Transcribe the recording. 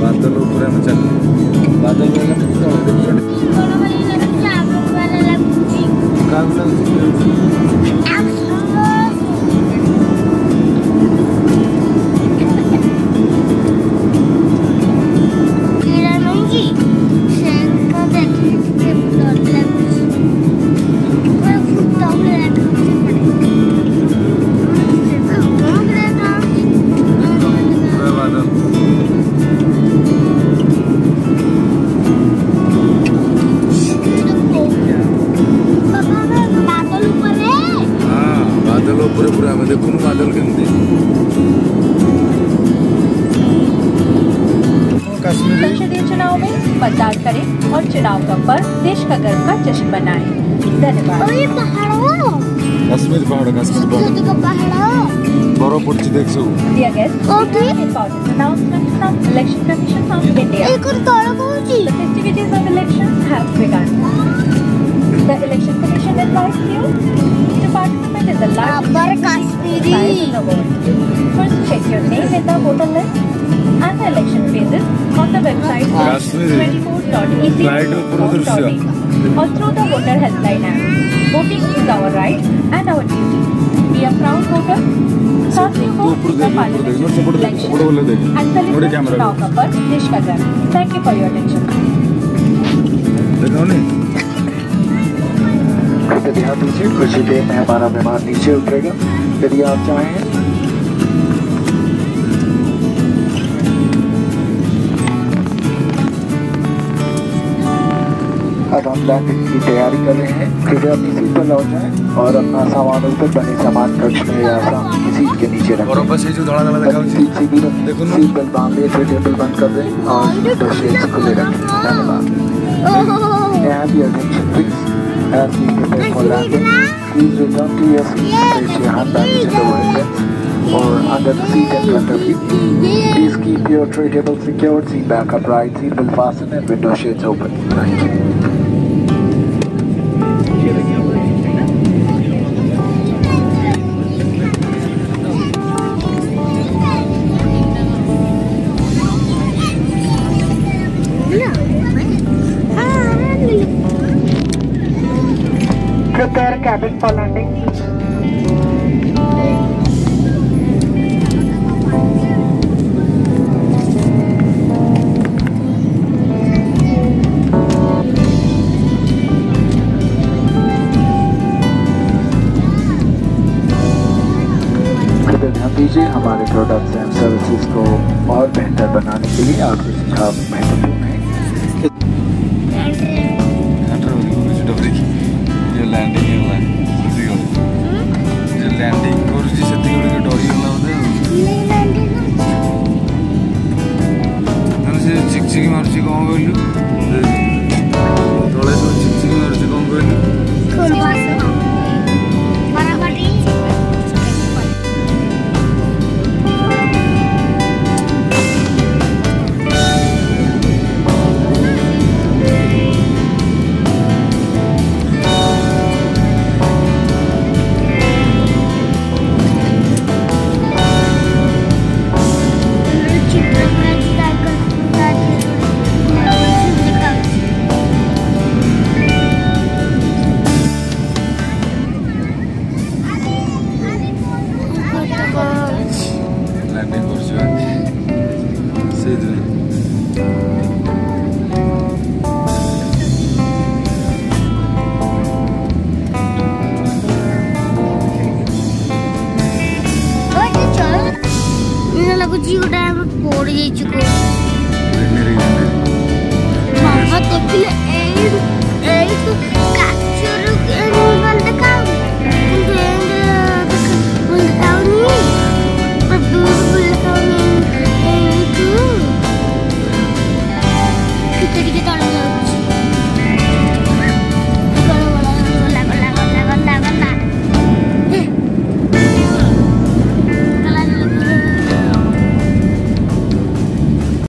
बादल पूरा चल बादल पूरे पूरे हमें देखो बादल केमती संसदीय चुनाव में मतदान करें और चुनाव का पर्व देश का गर्व का जश्न बनाएं। धन्यवाद। कश्मीर पहाड़ बर्फ पड़ी देख सब election commission of India. The festivities of elections have begun. The election commission invites you to participate in the largest exercise in the world. First, check your name in the voter list and the election phases on the website of 24.ec.gov.in or through the voter helpline app. Voting is our right and our duty. Be a proud voter. Sath में vote in the parliament election and celebrate चुनाव का पर्व देश का गर्व. Thank you for your attention. ध्यान दीजिए, कुछ ही देर में हमारा मेहमान नीचे उतरेगा। यदि आप चाहें अब हम लैंडिंग की तैयारी कर रहे हैं। कृपया अपनी सीट पर लौट जाएं और अपना सामान ऊपर बने सामान कक्ष में या सीट के नीचे रखें। सीट बेल्ट बांध लें, टेबल बंद कर दें और विंडो शेड्स खुले रखें। धन्यवाद। As we prepare for landing, please return to your seat. Place your hand baggage in the window or under the seat in front of you. Please keep your tray table secured, seat back upright, seat belt fastened and window shades open. Thank you. Prepare cabin for landing. कृपया ध्यान दीजिए, हमारे products and services को और बेहतर बनाने के लिए आपके सुझाव महत्वपूर्ण हैं। लैंडिंग लैंडिंग कर डरी गला से चिकचिकी मार्च कौन कहलु तले सब चिकचिकी मार्च कौन कहलु जी गोटे पड़ जाइए मामा देखिले देखा